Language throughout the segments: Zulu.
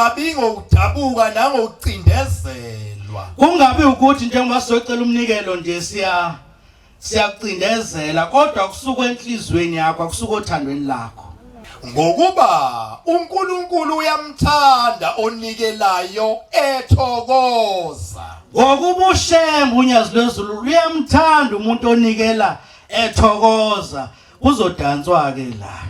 ungabi ngokudabuka nangokucindezelwa. Kungabi ukuthi njengoba sizocela umnikelo nje siyakucindezela kodwa kusuka enhlizweni yakho akusuka othandweni lakho. Ngokuba uNkulunkulu uyamthanda onikelayo ethokoza. Ngokuba uShembe unyazi lwezulu luyamthanda umuntu onikela ethokoza kuzodanswa ke la.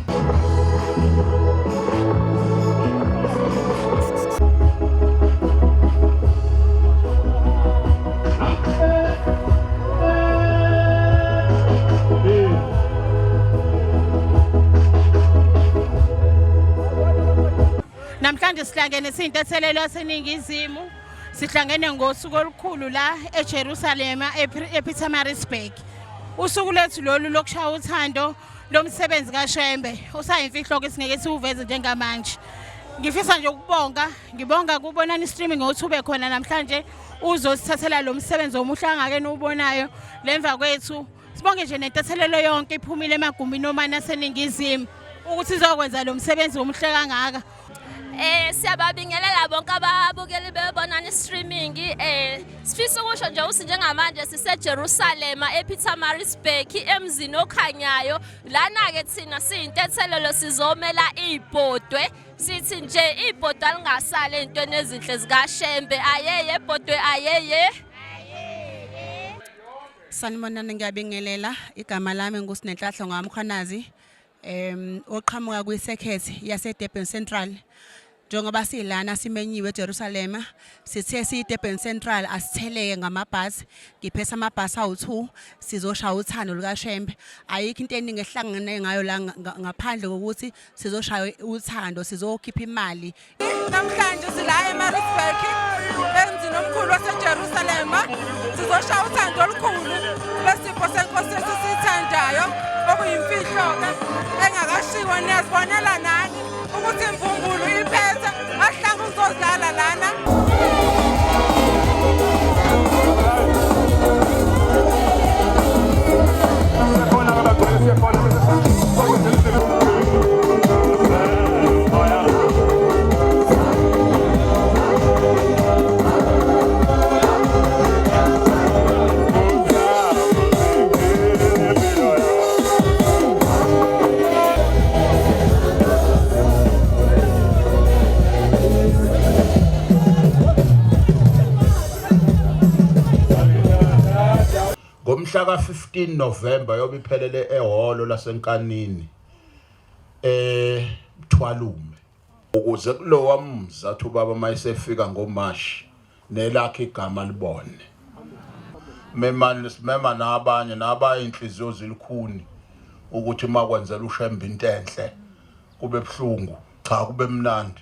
Namhlanje sihlangene siyintethelelo yaseningizimu, sihlangene ngosuku olukhulu la eJerusalem ePietermaritzburg. Usuku lethu lolu lokushaya uthando lomsebenzi kaShembe usayimfihlo ke singeke siuveze njengamanje. Ngifisa nje ngibonga kubonani streaming ngothube khona namhlanje uzosithathela lo msebenzi omuhle angake nubonayo lemva kwethu. Sibonge nje nentethelelo yonke iphumile emagumbini omani aseningizimu ukuthi izokwenza lo msebenzi omuhle kangaka. Siyababingelela bonke ababukeli bebonani streaming. Sifisa ukusho nje usi njengamanje siseJerusalem ePietermaritzburg emzini okhanyayo. Lana ke thina siyintethelelo sizomela ibhodwe. Sithi nje ibhodwe alingasala entweni ezinhle zikaShembe. Ayeye ibhodwe ayeye. Sanibonani, ngiyabingelela. Igama lami nguSinenhlahla ngamkhanazi. Oqhamuka kwisekhethi yaseDurban Central. Njengoba silana simenyiwe eJerusalem, sithe siyiDurban Central asitheleke ngamabhasi, ngiphesa amabhasi awu2 sizoshaya uthando lukaShembe. Ayikho into eningi ehlangene ngayo la ngaphandle kokuthi sizoshaya uthando, sizokhipha imali. Namhlanje sila eMaritzburg, emzini omkhulu waseJerusalem, sizoshaya uthando olukhulu lesipho senkosi esithandayo okuyimfihlo engakashiwo niyazibonela nani ukuthi imvumbulu iphethe ahlanga uzodlala lana. Ngomhla ka-15 November yobe iphelele ehholo lasenkanini Thwalume ukuze kulowa mzathi ubaba mayisefika ngoMashi nelakhe igama libone memama nabanye nabayinhliziyo zilikhuni ukuthi makwenzela uShembe into enhle kube ebhlungu cha kube mnandi.